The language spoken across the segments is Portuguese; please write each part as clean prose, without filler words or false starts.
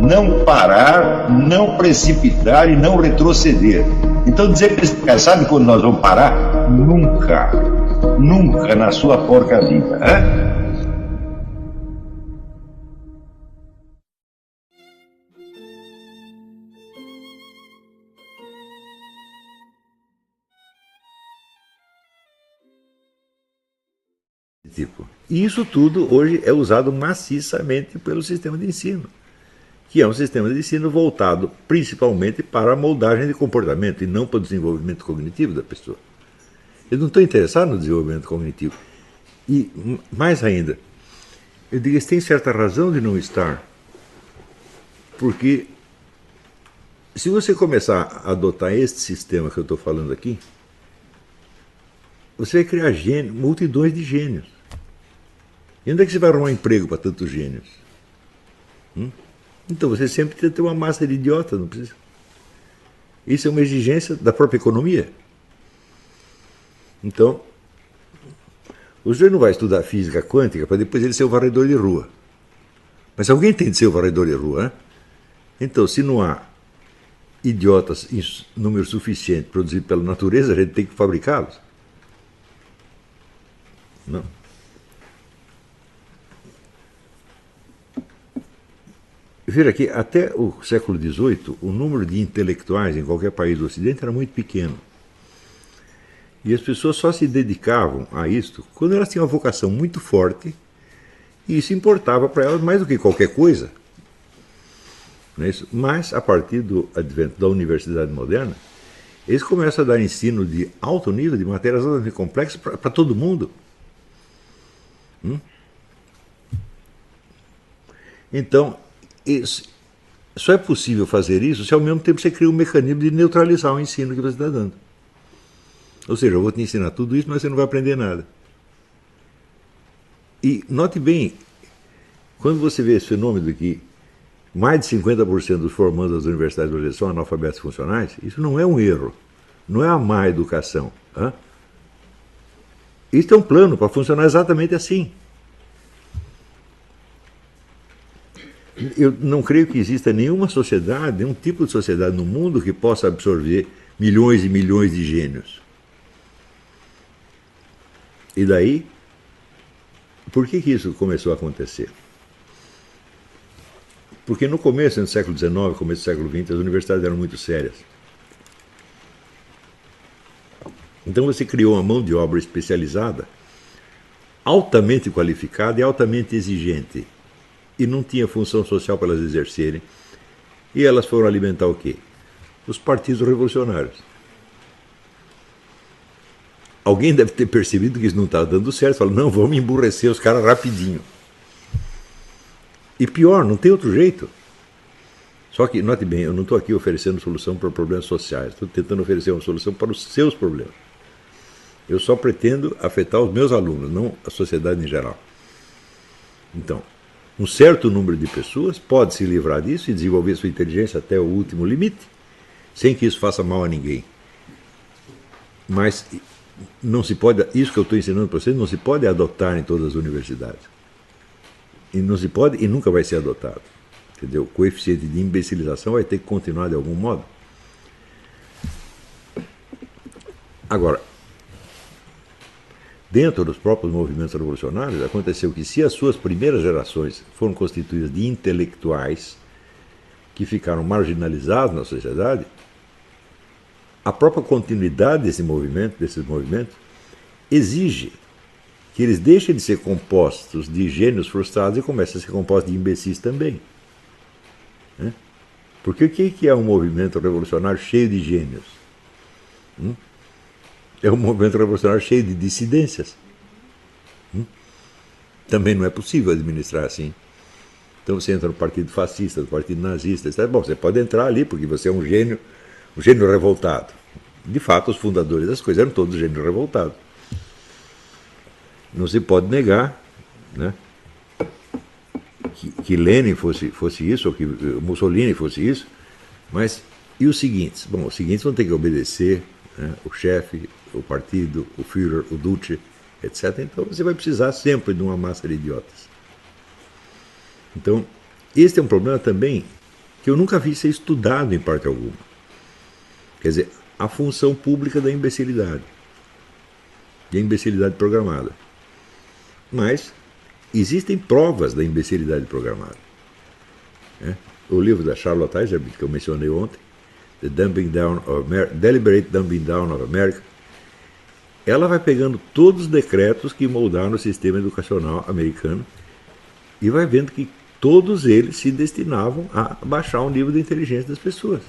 não parar, não precipitar e não retroceder. Então dizer para esse cara, sabe quando nós vamos parar? Nunca. Nunca na sua porca vida. Né? E isso tudo hoje é usado maciçamente pelo sistema de ensino, que é um sistema de ensino voltado principalmente para a moldagem de comportamento e não para o desenvolvimento cognitivo da pessoa. Eles não estão interessados no desenvolvimento cognitivo. E mais ainda, eu digo, eles têm certa razão de não estar, porque se você começar a adotar este sistema que eu estou falando aqui, você vai criar multidões de gênios. E onde é que você vai arrumar emprego para tantos gênios? Então você sempre tem que ter uma massa de idiotas, não precisa. Isso é uma exigência da própria economia. Então, o sujeito não vai estudar física quântica para depois ele ser o varredor de rua. Mas alguém tem de ser o varredor de rua, né? Então, se não há idiotas em número suficiente produzido pela natureza, a gente tem que fabricá-los. Não. Veja que até o século XVIII, o número de intelectuais em qualquer país do Ocidente era muito pequeno. E as pessoas só se dedicavam a isto quando elas tinham uma vocação muito forte e isso importava para elas mais do que qualquer coisa. Não é isso? Mas, a partir do advento da universidade moderna, eles começam a dar ensino de alto nível, de matérias altamente complexas para todo mundo. Então, só é possível fazer isso se ao mesmo tempo você cria um mecanismo de neutralizar o ensino que você está dando. Ou seja, eu vou te ensinar tudo isso, mas você não vai aprender nada. E note bem, quando você vê esse fenômeno de que mais de 50% dos formandos das universidades brasileiras são analfabetos funcionais, isso não é um erro, não é a má educação. Isso é um plano para funcionar exatamente assim. Eu não creio que exista nenhuma sociedade, nenhum tipo de sociedade no mundo que possa absorver milhões e milhões de gênios. E daí, por que isso começou a acontecer? Porque no começo do século XIX, começo do século XX, as universidades eram muito sérias. Então você criou uma mão de obra especializada, altamente qualificada e altamente exigente. E não tinha função social para elas exercerem. E elas foram alimentar o quê? Os partidos revolucionários. Alguém deve ter percebido que isso não estava dando certo. Falou, não, vamos emburrecer os caras rapidinho. E pior, não tem outro jeito. Só que, note bem, eu não estou aqui oferecendo solução para problemas sociais. Estou tentando oferecer uma solução para os seus problemas. Eu só pretendo afetar os meus alunos, não a sociedade em geral. Então, um certo número de pessoas pode se livrar disso e desenvolver sua inteligência até o último limite, sem que isso faça mal a ninguém. Mas não se pode, isso que eu estou ensinando para vocês, não se pode adotar em todas as universidades. E não se pode e nunca vai ser adotado. Entendeu? O coeficiente de imbecilização vai ter que continuar de algum modo. Agora, dentro dos próprios movimentos revolucionários, aconteceu que se as suas primeiras gerações foram constituídas de intelectuais que ficaram marginalizados na sociedade, a própria continuidade desses movimentos, exige que eles deixem de ser compostos de gênios frustrados e comecem a ser compostos de imbecis também. Porque o que é um movimento revolucionário cheio de gênios? É um movimento revolucionário cheio de dissidências. Também não é possível administrar assim. Então você entra no partido fascista, no partido nazista, etc. Bom, você pode entrar ali porque você é um gênio revoltado. De fato, os fundadores das coisas eram todos gênios revoltados. Não se pode negar, né, que Lenin fosse isso, ou que Mussolini fosse isso, mas e os seguintes? Bom, os seguintes vão ter que obedecer, né, o chefe, o partido, o Führer, o Duce, etc. Então você vai precisar sempre de uma massa de idiotas. Então, este é um problema também que eu nunca vi ser estudado em parte alguma. Quer dizer, a função pública da imbecilidade. E a imbecilidade programada. Mas existem provas da imbecilidade programada. O livro da Charlotte Iserbyt, que eu mencionei ontem, The Deliberate Dumbing Down of America, ela vai pegando todos os decretos que moldaram o sistema educacional americano e vai vendo que todos eles se destinavam a baixar o nível de inteligência das pessoas.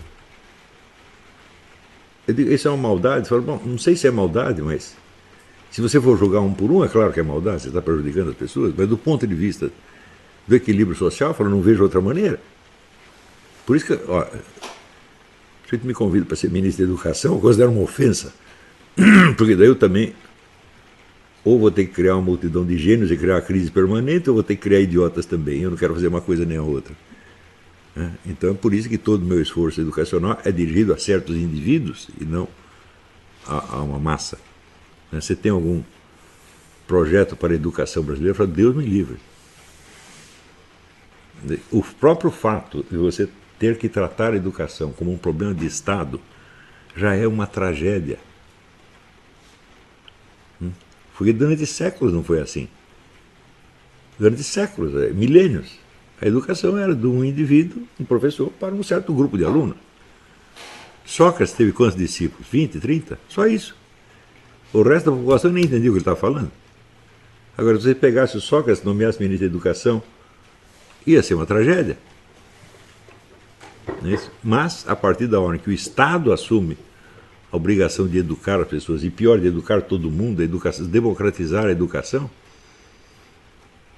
Eu digo, isso é uma maldade? Você fala, bom, não sei se é maldade, mas se você for julgar um por um, é claro que é maldade, você está prejudicando as pessoas, mas do ponto de vista do equilíbrio social, eu falo, não vejo outra maneira. Por isso que, ó, se você me convida para ser ministro da Educação, eu considero uma ofensa, porque daí eu também ou vou ter que criar uma multidão de gênios e criar uma crise permanente, ou vou ter que criar idiotas também. Eu não quero fazer uma coisa nem a outra. Então é por isso que todo o meu esforço educacional é dirigido a certos indivíduos e não a uma massa. Você tem algum projeto para a educação brasileira? Eu falo, Deus me livre. O próprio fato de você ter que tratar a educação como um problema de Estado já é uma tragédia. Porque durante séculos não foi assim. Durante séculos, milênios, a educação era de um indivíduo, um professor, para um certo grupo de alunos. Sócrates teve quantos discípulos? 20, 30? Só isso. O resto da população nem entendia o que ele estava falando. Agora, se você pegasse o Sócrates e nomeasse ministro da Educação, ia ser uma tragédia. Não é isso? Mas, a partir da hora que o Estado assume a obrigação de educar as pessoas, e pior, de educar todo mundo, democratizar a educação,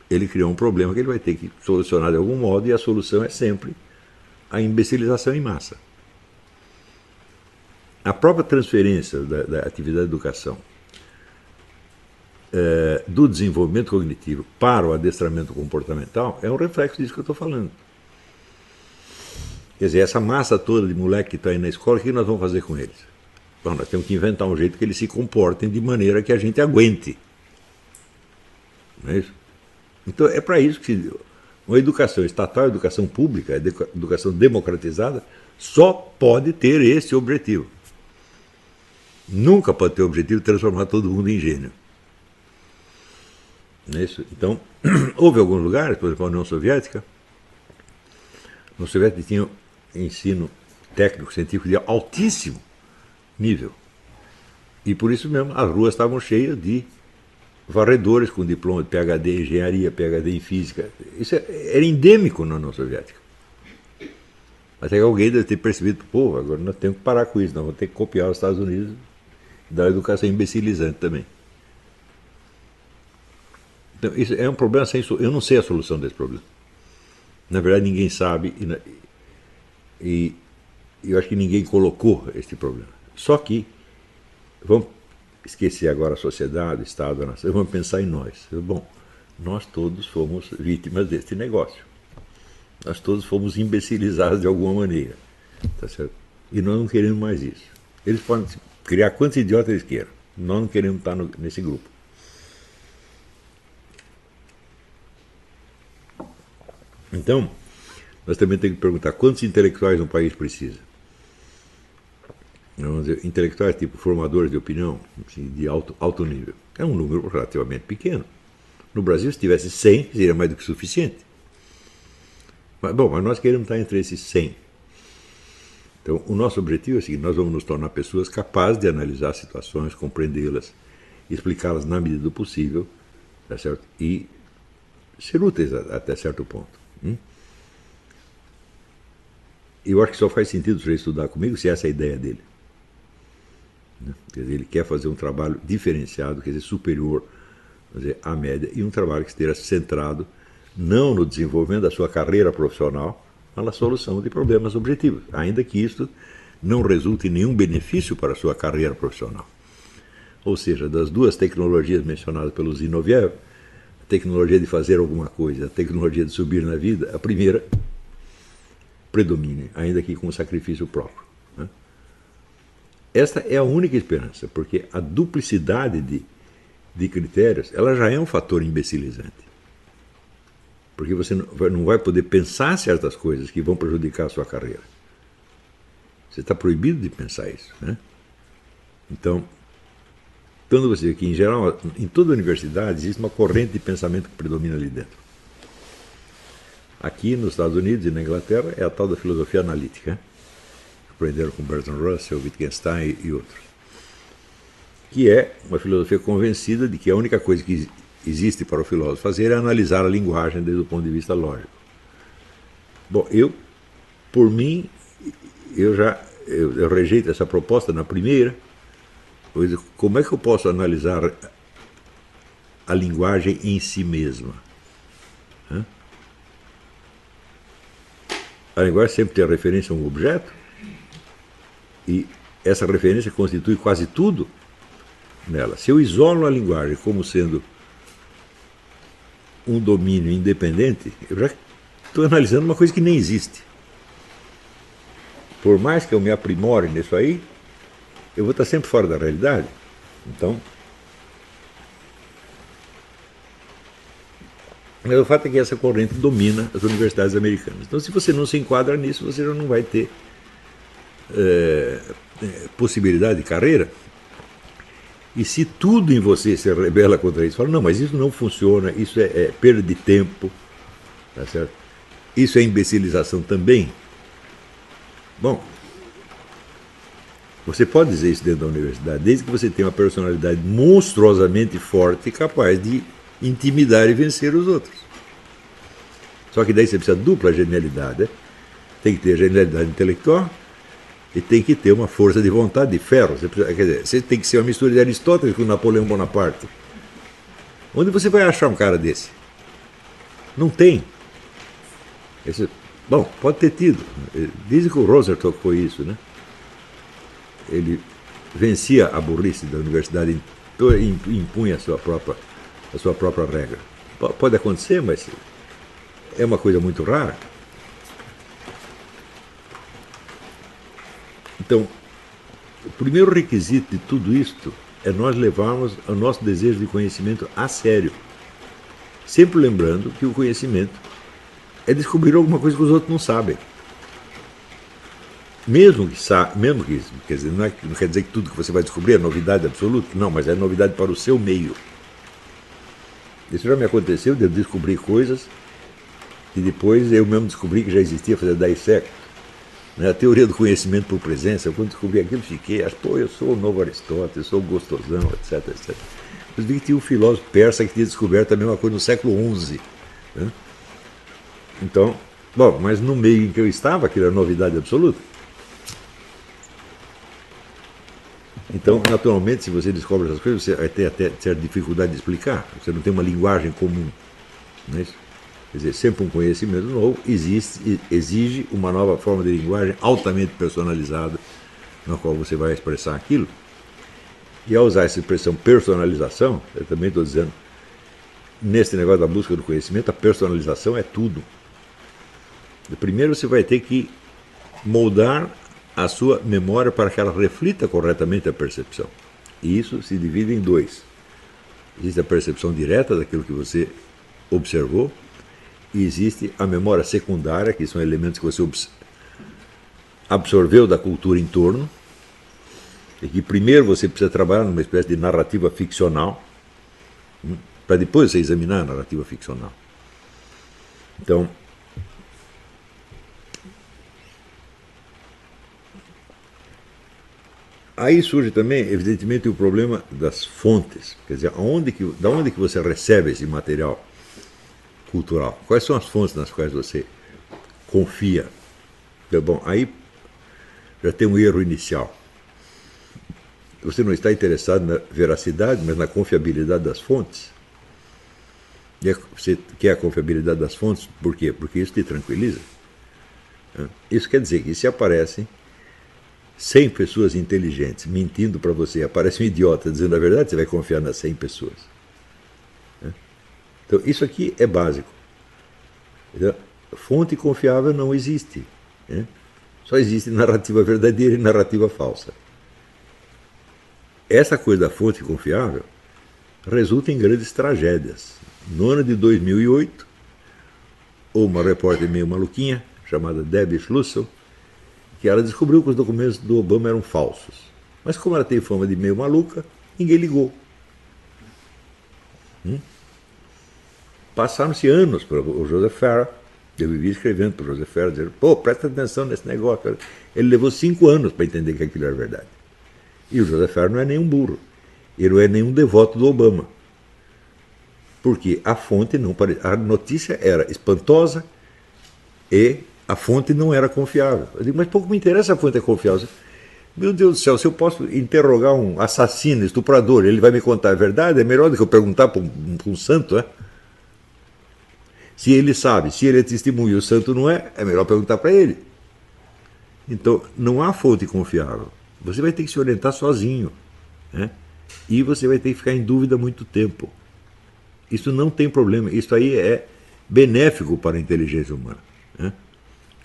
ele criou um problema que ele vai ter que solucionar de algum modo, e a solução é sempre a imbecilização em massa. A própria transferência da atividade de educação do desenvolvimento cognitivo para o adestramento comportamental é um reflexo disso que eu estou falando. Quer dizer, essa massa toda de moleque que está aí na escola, o que nós vamos fazer com eles? Bom, nós temos que inventar um jeito que eles se comportem de maneira que a gente aguente. Não é isso? Então é para isso que uma educação estatal, educação pública, educação democratizada, só pode ter esse objetivo. Nunca pode ter o objetivo de transformar todo mundo em gênio. Não é isso? Então, houve alguns lugares, por exemplo, a União Soviética. A União Soviética tinha ensino técnico-científico de altíssimo nível. E por isso mesmo as ruas estavam cheias de varredores com diploma de PhD em engenharia, PhD em física. Isso era endêmico na União Soviética. Até que alguém deve ter percebido, pô, agora nós temos que parar com isso, nós vamos ter que copiar os Estados Unidos e dar uma educação imbecilizante também. Então, isso é um problema sem solução. Eu não sei a solução desse problema. Na verdade, ninguém sabe e eu acho que ninguém colocou este problema. Só que vamos esquecer agora a sociedade, o Estado, a nação, vamos pensar em nós. Bom, nós todos fomos vítimas deste negócio. Nós todos fomos imbecilizados de alguma maneira. Tá certo? E nós não queremos mais isso. Eles podem criar quantos idiotas eles queiram. Nós não queremos estar nesse grupo. Então, nós também temos que perguntar quantos intelectuais um país precisa. Vamos dizer, intelectuais tipo formadores de opinião, assim, de alto nível. É um número relativamente pequeno. No Brasil, se tivesse 100, seria mais do que suficiente. Mas nós queremos estar entre esses 100. Então, o nosso objetivo é o seguinte: nós vamos nos tornar pessoas capazes de analisar situações, compreendê-las, explicá-las na medida do possível, tá certo? E ser úteis até certo ponto. Eu acho que só faz sentido você estudar comigo se essa é a ideia dele. Quer dizer, ele quer fazer um trabalho diferenciado, quer dizer, superior, quer dizer, à média, e um trabalho que esteja centrado não no desenvolvimento da sua carreira profissional, mas na solução de problemas objetivos, ainda que isto não resulte em nenhum benefício para a sua carreira profissional. Ou seja, das duas tecnologias mencionadas pelo Zinoviev, a tecnologia de fazer alguma coisa, a tecnologia de subir na vida, a primeira predomine, ainda que com sacrifício próprio. Esta é a única esperança, porque a duplicidade de critérios ela já é um fator imbecilizante. Porque você não vai poder pensar certas coisas que vão prejudicar a sua carreira. Você está proibido de pensar isso, né? Então, quando você vê que, em geral, em toda a universidade, existe uma corrente de pensamento que predomina ali dentro. Aqui nos Estados Unidos e na Inglaterra é a tal da filosofia analítica, que aprenderam com Bertrand Russell, Wittgenstein e outros, que é uma filosofia convencida de que a única coisa que existe para o filósofo fazer é analisar a linguagem desde o ponto de vista lógico. Bom, por mim, eu rejeito essa proposta na primeira, pois como é que eu posso analisar a linguagem em si mesma? A linguagem sempre tem a referência a um objeto, e essa referência constitui quase tudo nela. Se eu isolo a linguagem como sendo um domínio independente, eu já estou analisando uma coisa que nem existe. Por mais que eu me aprimore nisso aí, eu vou estar sempre fora da realidade. Então, mas o fato é que essa corrente domina as universidades americanas. Então, se você não se enquadra nisso, você já não vai ter possibilidade de carreira. E se tudo em você se rebela contra isso, fala, não, mas isso não funciona, isso é perda de tempo, tá certo? Isso é imbecilização também. Bom, você pode dizer isso dentro da universidade, desde que você tenha uma personalidade monstruosamente forte e capaz de intimidar e vencer os outros. Só que daí você precisa de dupla genialidade, né? Tem que ter genialidade intelectual e tem que ter uma força de vontade de ferro. Quer dizer, você tem que ser uma mistura de Aristóteles com Napoleão Bonaparte. Onde você vai achar um cara desse? Não tem. Bom, pode ter tido. Dizem que o Roosevelt foi isso, né? Ele vencia a burrice da universidade e impunha a sua própria regra. Pode acontecer, mas é uma coisa muito rara. Então, o primeiro requisito de tudo isto é nós levarmos o nosso desejo de conhecimento a sério. Sempre lembrando que o conhecimento é descobrir alguma coisa que os outros não sabem. Mesmo que, quer dizer, não quer dizer que tudo que você vai descobrir é novidade absoluta, não, mas é novidade para o seu meio. Isso já me aconteceu de eu descobrir coisas que depois eu mesmo descobri que já existia fazia 10 séculos. A teoria do conhecimento por presença, eu quando descobri aquilo fiquei, eu sou o novo Aristóteles, eu sou o gostosão, etc, etc. Mas vi que tinha um filósofo persa que tinha descoberto a mesma coisa no século XI. Né? Então, bom, mas no meio em que eu estava, aquilo era novidade absoluta. Então, naturalmente, se você descobre essas coisas, você vai ter até certa dificuldade de explicar. Você não tem uma linguagem comum. Não é isso? Quer dizer, sempre um conhecimento novo exige uma nova forma de linguagem altamente personalizada, na qual você vai expressar aquilo. E ao usar essa expressão personalização, eu também estou dizendo, nesse negócio da busca do conhecimento, a personalização é tudo. Primeiro você vai ter que moldar a sua memória para que ela reflita corretamente a percepção. E isso se divide em dois. Existe a percepção direta daquilo que você observou, e existe a memória secundária, que são elementos que você absorveu da cultura em torno, e que primeiro você precisa trabalhar numa espécie de narrativa ficcional, para depois você examinar a narrativa ficcional. Então, aí surge também, evidentemente, o problema das fontes. Quer dizer, da onde que você recebe esse material cultural? Quais são as fontes nas quais você confia? Bom, aí já tem um erro inicial. Você não está interessado na veracidade, mas na confiabilidade das fontes. E você quer a confiabilidade das fontes, por quê? Porque isso te tranquiliza. Isso quer dizer que se aparecem 100 pessoas inteligentes mentindo para você, aparece um idiota dizendo a verdade, você vai confiar nas 100 pessoas. Então, isso aqui é básico. Então, fonte confiável não existe. Só existe narrativa verdadeira e narrativa falsa. Essa coisa da fonte confiável resulta em grandes tragédias. No ano de 2008, ou uma repórter meio maluquinha, chamada Debbie Schlussel, que ela descobriu que os documentos do Obama eram falsos. Mas como ela tem fama de meio maluca, ninguém ligou. Passaram-se anos para o Joseph Farah. Eu vivia escrevendo para o Joseph Farah, dizendo, pô, presta atenção nesse negócio. Ele levou 5 anos para entender que aquilo era verdade. E o Joseph Farah não é nenhum burro. Ele não é nenhum devoto do Obama. Porque a fonte não parecia. A notícia era espantosa e a fonte não era confiável. Eu digo, mas pouco me interessa a fonte é confiável. Meu Deus do céu, se eu posso interrogar um assassino, estuprador, ele vai me contar a verdade, é melhor do que eu perguntar para um santo, é? Se ele sabe, se ele é testemunho e o santo não é, é melhor perguntar para ele. Então, não há fonte confiável. Você vai ter que se orientar sozinho, né? E você vai ter que ficar em dúvida muito tempo. Isso não tem problema, isso aí é benéfico para a inteligência humana, né?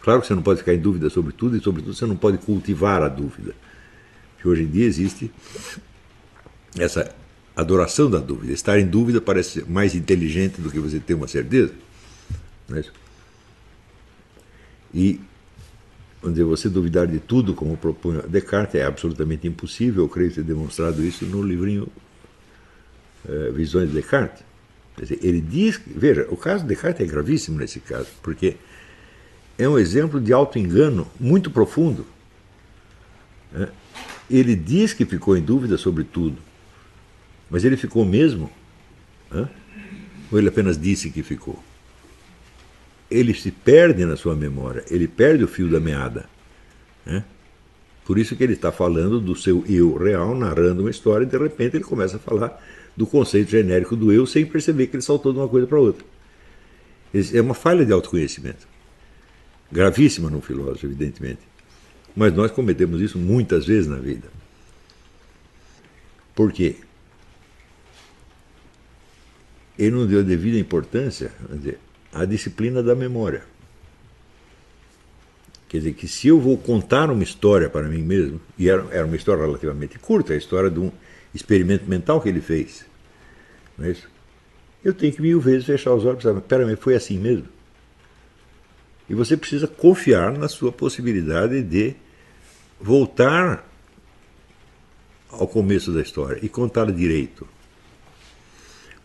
Claro que você não pode ficar em dúvida sobre tudo e, sobretudo, você não pode cultivar a dúvida. Porque hoje em dia existe essa adoração da dúvida. Estar em dúvida parece mais inteligente do que você ter uma certeza. Não é isso? E vamos dizer, você duvidar de tudo, como propõe Descartes, é absolutamente impossível. Eu creio ter demonstrado isso no livrinho Visões de Descartes. Quer dizer, ele diz, veja, o caso de Descartes é gravíssimo nesse caso, porque é um exemplo de auto-engano muito profundo. Né? Ele diz que ficou em dúvida sobre tudo, mas ele ficou mesmo? Né? Ou ele apenas disse que ficou? Ele se perde na sua memória, ele perde o fio da meada. Né? Por isso que ele está falando do seu eu real, narrando uma história, e de repente ele começa a falar do conceito genérico do eu, sem perceber que ele saltou de uma coisa para outra. É uma falha de autoconhecimento. Gravíssima num filósofo, evidentemente. Mas nós cometemos isso muitas vezes na vida. Por quê? Ele não deu devida importância, quer dizer, à disciplina da memória. Quer dizer, que se eu vou contar uma história para mim mesmo, e era uma história relativamente curta, a história de um experimento mental que ele fez, não é isso? Eu tenho que 1000 vezes fechar os olhos e pensar, peraí, foi assim mesmo? E você precisa confiar na sua possibilidade de voltar ao começo da história e contar direito.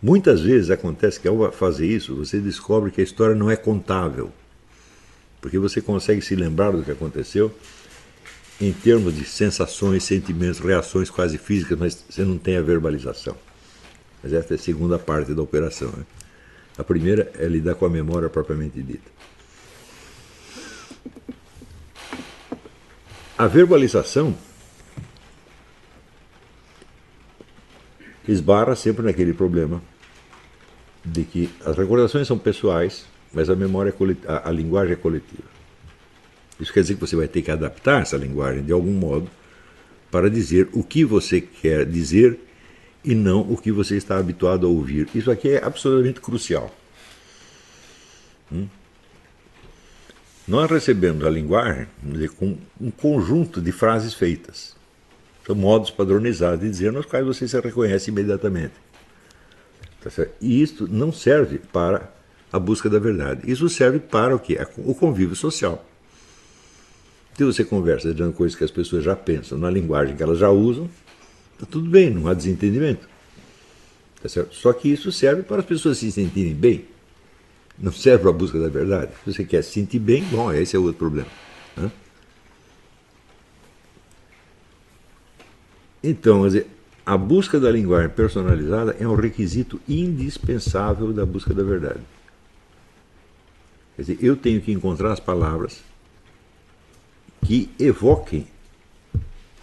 Muitas vezes acontece que ao fazer isso, você descobre que a história não é contável, porque você consegue se lembrar do que aconteceu em termos de sensações, sentimentos, reações quase físicas, mas você não tem a verbalização. Mas essa é a segunda parte da operação, né? A primeira é lidar com a memória propriamente dita. A verbalização esbarra sempre naquele problema de que as recordações são pessoais, mas a memória a linguagem é coletiva. Isso quer dizer que você vai ter que adaptar essa linguagem de algum modo para dizer o que você quer dizer e não o que você está habituado a ouvir. Isso aqui é absolutamente crucial. Nós recebemos a linguagem com um conjunto de frases feitas. São modos padronizados de dizer nos quais você se reconhece imediatamente. Tá certo? E isso não serve para a busca da verdade. Isso serve para o quê? O convívio social. Se você conversa dizendo coisas que as pessoas já pensam na linguagem que elas já usam, está tudo bem, não há desentendimento. Tá certo? Só que isso serve para as pessoas se sentirem bem. Não serve para a busca da verdade. Se você quer se sentir bem, bom, esse é outro problema. Né? Então, quer dizer, a busca da linguagem personalizada é um requisito indispensável da busca da verdade. Quer dizer, eu tenho que encontrar as palavras que evoquem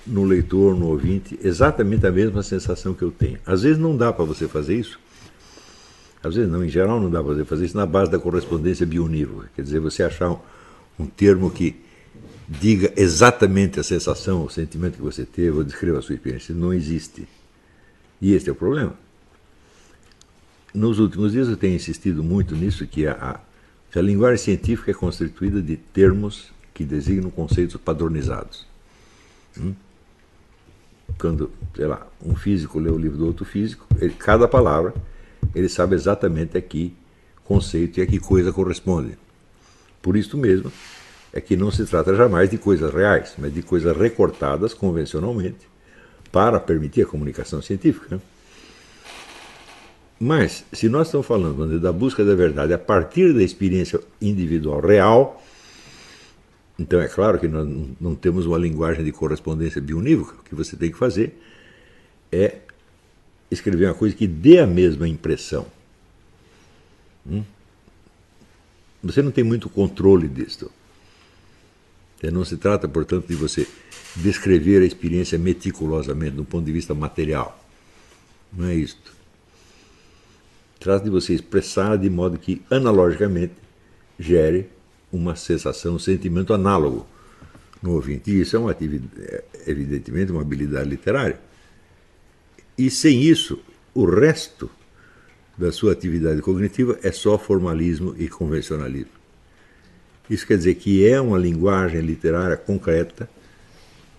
no leitor, no ouvinte, exatamente a mesma sensação que eu tenho. Às vezes não dá para você fazer isso. Às vezes não, em geral não dá para você fazer isso na base da correspondência bionívoca. Quer dizer, você achar um termo que diga exatamente a sensação, o sentimento que você teve, ou descreva a sua experiência. Não existe. E este é o problema. Nos últimos dias eu tenho insistido muito nisso, que a linguagem científica é constituída de termos que designam conceitos padronizados. Quando, sei lá, um físico lê o livro do outro físico, cada palavra, ele sabe exatamente a que conceito e a que coisa corresponde. Por isso mesmo é que não se trata jamais de coisas reais, mas de coisas recortadas convencionalmente para permitir a comunicação científica. Né? Mas, se nós estamos falando da busca da verdade a partir da experiência individual real, então é claro que nós não temos uma linguagem de correspondência bionívoca. O que você tem que fazer é escrever uma coisa que dê a mesma impressão. Você não tem muito controle disto. Não se trata, portanto, de você descrever a experiência meticulosamente do ponto de vista material. Não é isto. Trata de você expressar de modo que, analogicamente, gere uma sensação, um sentimento análogo no ouvinte. E isso é uma atividade, evidentemente, uma habilidade literária. E sem isso, o resto da sua atividade cognitiva é só formalismo e convencionalismo. Isso quer dizer que é uma linguagem literária concreta,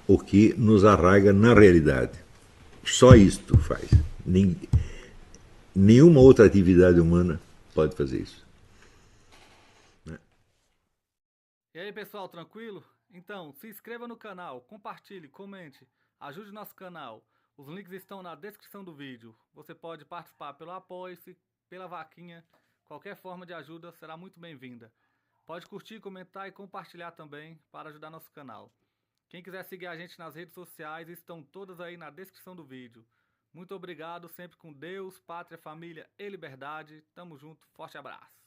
o que nos arraiga na realidade. Só isto faz. Nenhuma outra atividade humana pode fazer isso. E aí pessoal, tranquilo? Então, se inscreva no canal, compartilhe, comente, ajude nosso canal. Os links estão na descrição do vídeo. Você pode participar pelo Apoie-se, pela vaquinha. Qualquer forma de ajuda será muito bem-vinda. Pode curtir, comentar e compartilhar também para ajudar nosso canal. Quem quiser seguir a gente nas redes sociais estão todas aí na descrição do vídeo. Muito obrigado, sempre com Deus, pátria, família e liberdade. Tamo junto, forte abraço.